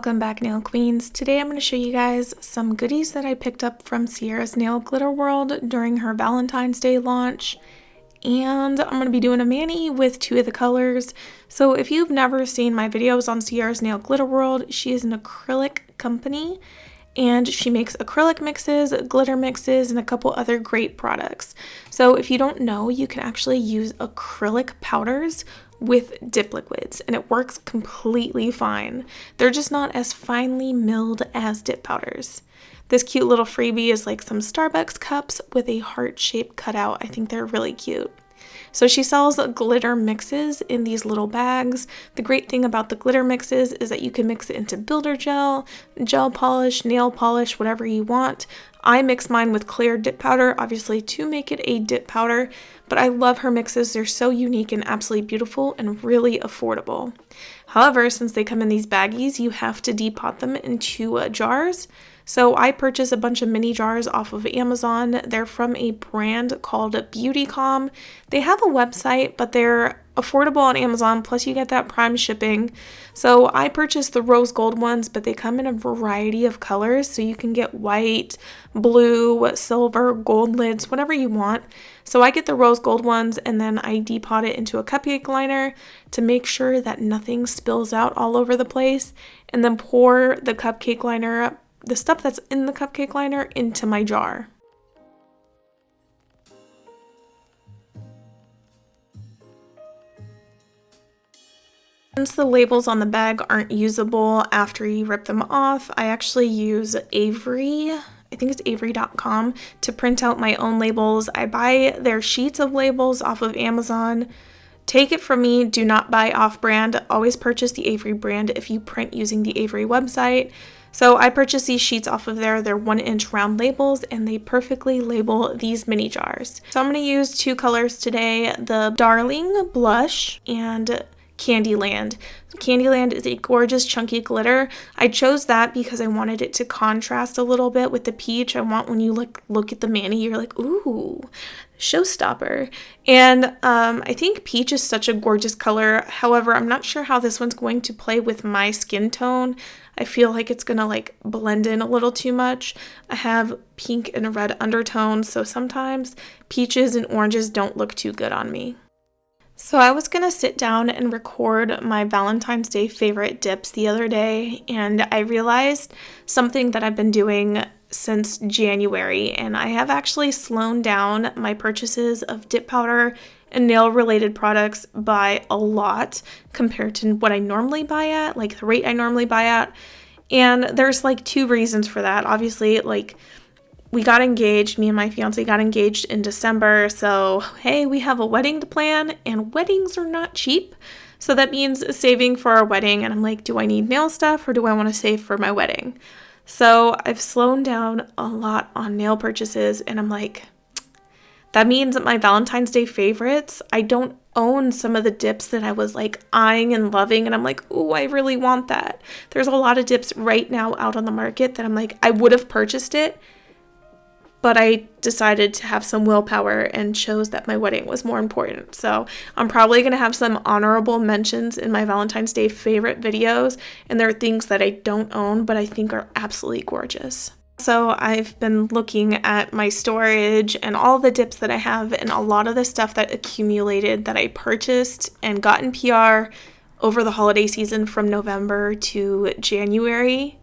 Welcome back, nail queens. Today I'm going to show you guys some goodies that I picked up from Ciara's Nail Glitter World during her Valentine's Day launch. And I'm going to be doing a mani with two of the colors. So if you've never seen my videos on Ciara's Nail Glitter World, she is an acrylic company and she makes acrylic mixes, glitter mixes, and a couple other great products. So if you don't know, you can actually use acrylic powders with dip liquids and it works completely fine. They're just not as finely milled as dip powders. This cute little freebie is like some Starbucks cups with a heart-shaped cutout. I think they're really cute. So she sells glitter mixes in these little bags. The great thing about the glitter mixes is that you can mix it into builder gel, gel polish, nail polish, whatever you want. I mix mine with clear dip powder, obviously to make it a dip powder, but I love her mixes. They're so unique and absolutely beautiful and really affordable. However, since they come in these baggies, you have to depot them into jars. So I purchased a bunch of mini jars off of Amazon. They're from a brand called 𝐵eautyCom. They have a website, but they're affordable on Amazon, plus you get that Prime shipping. So I purchased the rose gold ones, but they come in a variety of colors, so you can get white, blue, silver, gold lids, whatever you want. So I get the rose gold ones, and then I depot it into a cupcake liner to make sure that nothing spills out all over the place, and then pour the cupcake liner, the stuff that's in the cupcake liner, into my jar. Since the labels on the bag aren't usable after you rip them off, I actually use Avery, I think it's avery.com, to print out my own labels. I buy their sheets of labels off of Amazon. Take it from me, do not buy off-brand. Always purchase the Avery brand if you print using the Avery website. So I purchased these sheets off of there. They're 1-inch round labels and they perfectly label these mini jars. So I'm going to use two colors today, the Darling Blush and Candyland. Candyland is a gorgeous chunky glitter. I chose that because I wanted it to contrast a little bit with the peach. I want when you look at the mani, you're like, ooh, showstopper. And I think peach is such a gorgeous color. However, I'm not sure how this one's going to play with my skin tone. I feel like it's gonna like blend in a little too much. I have pink and red undertones, so sometimes peaches and oranges don't look too good on me. So I was going to sit down and record my Valentine's Day favorite dips the other day, and I realized something that I've been doing since January, and I have actually slowed down my purchases of dip powder and nail related products by a lot compared to what I normally buy at, like the rate I normally buy at. And there's like two reasons for that. Obviously, like, we got engaged, me and my fiance got engaged in December, so hey, we have a wedding to plan, and weddings are not cheap. So that means saving for our wedding, and I'm like, do I need nail stuff or do I want to save for my wedding? So I've slowed down a lot on nail purchases, and I'm like, that means that my Valentine's Day favorites, I don't own some of the dips that I was like eyeing and loving, and I'm like, oh, I really want that. There's a lot of dips right now out on the market that I'm like, I would have purchased it, but I decided to have some willpower and chose that my wedding was more important. So I'm probably going to have some honorable mentions in my Valentine's Day favorite videos, and there are things that I don't own but I think are absolutely gorgeous. So I've been looking at my storage and all the dips that I have, and a lot of the stuff that accumulated that I purchased and got in PR over the holiday season from November to January,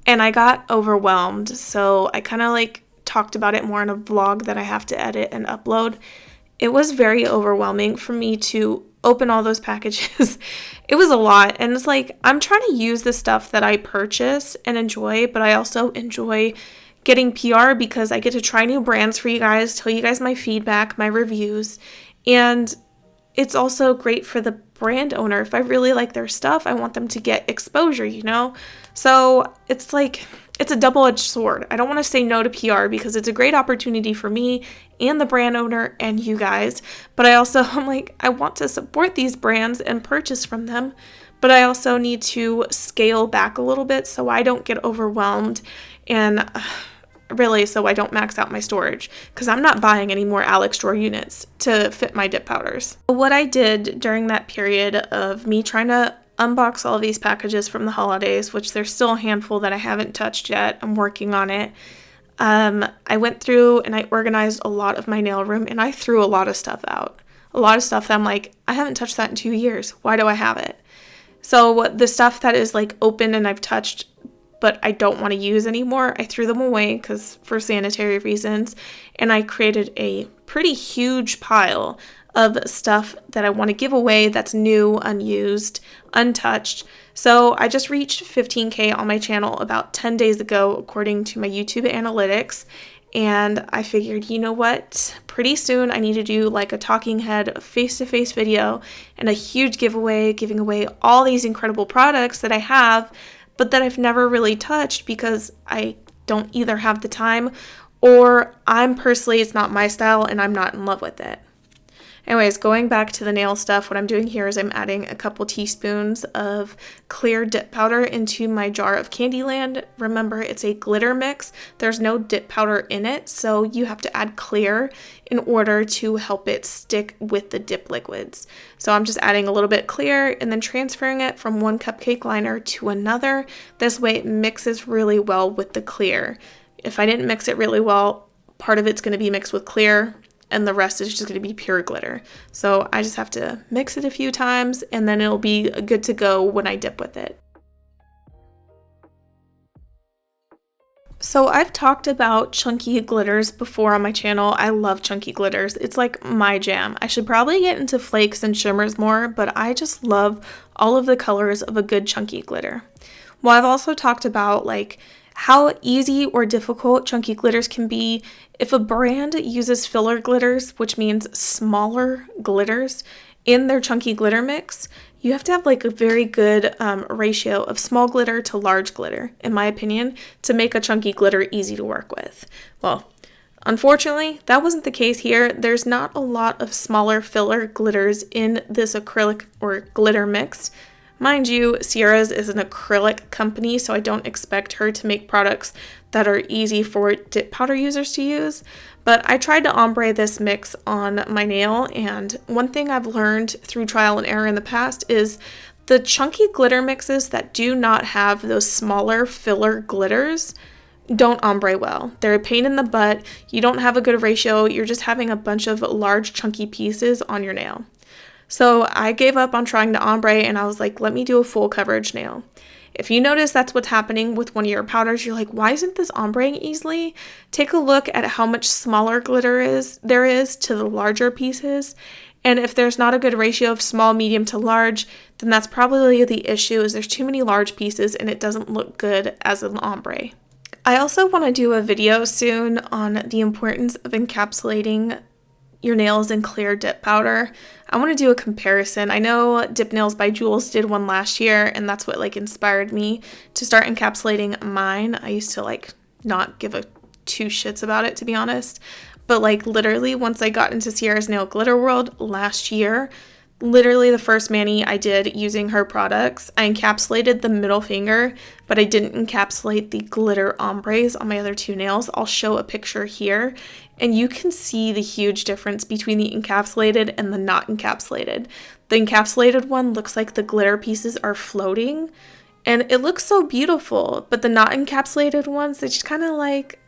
and I got overwhelmed. So I kind of like talked about it more in a vlog that I have to edit and upload. It was very overwhelming for me to open all those packages. It was a lot, and it's like, I'm trying to use the stuff that I purchase and enjoy, but I also enjoy getting PR because I get to try new brands for you guys, tell you guys my feedback, my reviews, and it's also great for the brand owner. If I really like their stuff, I want them to get exposure, you know? So it's like, it's a double-edged sword. I don't want to say no to PR because it's a great opportunity for me and the brand owner and you guys. But I'm like, I want to support these brands and purchase from them. But I also need to scale back a little bit so I don't get overwhelmed and really so I don't max out my storage, because I'm not buying any more Alex drawer units to fit my dip powders. What I did during that period of me trying to unbox all of these packages from the holidays, which there's still a handful that I haven't touched yet. I'm working on it. I went through and I organized a lot of my nail room, and I threw a lot of stuff out. A lot of stuff that I'm like, I haven't touched that in 2 years. Why do I have it? So the stuff that is like open and I've touched but I don't want to use anymore, I threw them away because for sanitary reasons, and I created a pretty huge pile of stuff that I want to give away that's new, unused, untouched. So I just reached 15K on my channel about 10 days ago according to my YouTube analytics, and I figured, you know what, pretty soon I need to do like a talking head face-to-face video and a huge giveaway, giving away all these incredible products that I have but that I've never really touched because I don't either have the time or it's not my style and I'm not in love with it. Anyways, going back to the nail stuff, what I'm doing here is I'm adding a couple teaspoons of clear dip powder into my jar of Candyland. Remember, it's a glitter mix. There's no dip powder in it, so you have to add clear in order to help it stick with the dip liquids. So I'm just adding a little bit clear and then transferring it from one cupcake liner to another. This way it mixes really well with the clear. If I didn't mix it really well, part of it's going to be mixed with clear, and the rest is just going to be pure glitter. So I just have to mix it a few times and then it'll be good to go when I dip with it. So I've talked about chunky glitters before on my channel. I love chunky glitters. It's like my jam. I should probably get into flakes and shimmers more, but I just love all of the colors of a good chunky glitter. Well, I've also talked about like how easy or difficult chunky glitters can be. If a brand uses filler glitters, which means smaller glitters, in their chunky glitter mix, you have to have like a very good ratio of small glitter to large glitter, in my opinion, to make a chunky glitter easy to work with. Well, unfortunately, that wasn't the case here. There's not a lot of smaller filler glitters in this acrylic or glitter mix. Mind you, Ciara's is an acrylic company, so I don't expect her to make products that are easy for dip powder users to use. But I tried to ombre this mix on my nail, and one thing I've learned through trial and error in the past is the chunky glitter mixes that do not have those smaller filler glitters don't ombre well. They're a pain in the butt. You don't have a good ratio. You're just having a bunch of large chunky pieces on your nail. So I gave up on trying to ombre and I was like, let me do a full coverage nail. If you notice that's what's happening with one of your powders, you're like, why isn't this ombreing easily? Take a look at how much smaller glitter there is to the larger pieces. And if there's not a good ratio of small, medium to large, then that's probably the issue, is there's too many large pieces and it doesn't look good as an ombre. I also want to do a video soon on the importance of encapsulating your nails in clear dip powder. I want to do a comparison. I know Dip Nails by Jules did one last year, and that's what like inspired me to start encapsulating mine. I used to like not give a two shits about it, to be honest, but like literally once I got into Ciara's nail glitter world last year, literally the first mani I did using her products, I encapsulated the middle finger, but I didn't encapsulate the glitter ombres on my other two nails. I'll show a picture here, and you can see the huge difference between the encapsulated and the not encapsulated. The encapsulated one looks like the glitter pieces are floating, and it looks so beautiful, but the not encapsulated ones, it's just kind of like,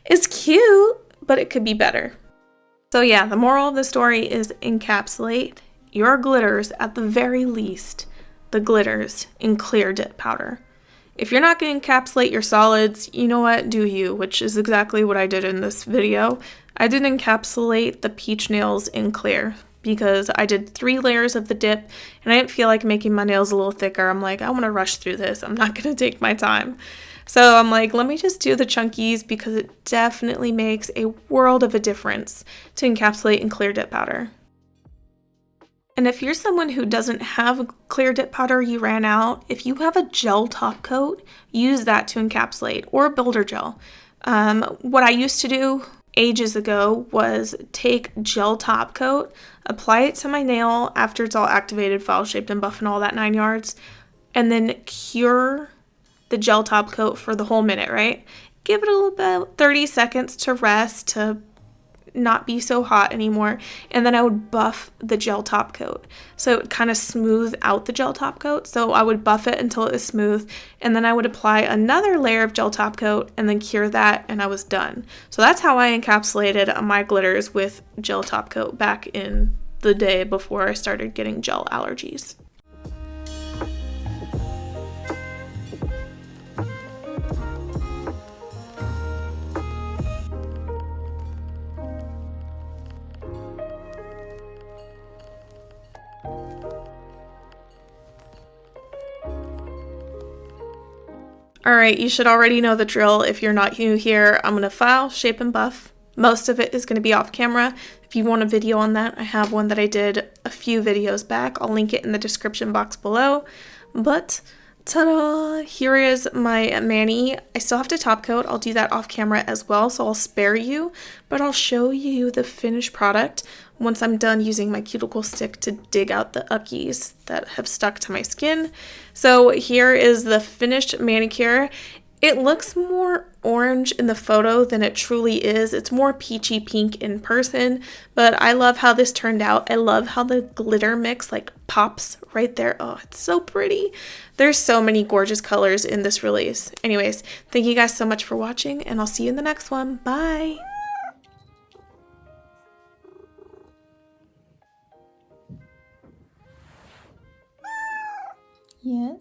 it's cute, but it could be better. So yeah, the moral of the story is encapsulate your glitters, at the very least, the glitters in clear dip powder. If you're not going to encapsulate your solids, you know what, do you, which is exactly what I did in this video. I did encapsulate the peach nails in clear because I did 3 layers of the dip and I didn't feel like making my nails a little thicker. I'm like, I want to rush through this. I'm not going to take my time. So I'm like, let me just do the chunkies because it definitely makes a world of a difference to encapsulate in clear dip powder. And if you're someone who doesn't have clear dip powder, you ran out, if you have a gel top coat, use that to encapsulate, or builder gel. What I used to do ages ago was take gel top coat, apply it to my nail after it's all activated, file shaped and buff and all that 9 yards, and then cure the gel top coat for the whole minute, right? Give it a little bit, 30 seconds to rest, to not be so hot anymore, and then I would buff the gel top coat. So it would kind of smooth out the gel top coat. So I would buff it until it was smooth, and then I would apply another layer of gel top coat and then cure that, and I was done. So that's how I encapsulated my glitters with gel top coat back in the day before I started getting gel allergies. Alright, you should already know the drill if you're not new here. I'm going to file, shape, and buff. Most of it is going to be off camera. If you want a video on that, I have one that I did a few videos back. I'll link it in the description box below. But ta-da! Here is my mani. I still have to top coat. I'll do that off camera as well, so I'll spare you. But I'll show you the finished product once I'm done using my cuticle stick to dig out the 𝐚𝐿𝐫𝐲𝐿 that have stuck to my skin. So here is the finished manicure. It looks more orange in the photo than it truly is. It's more peachy pink in person, but I love how this turned out. I love how the glitter mix like pops right there. Oh, it's so pretty. There's so many gorgeous colors in this release. Anyways, thank you guys so much for watching, and I'll see you in the next one. Bye! Yes.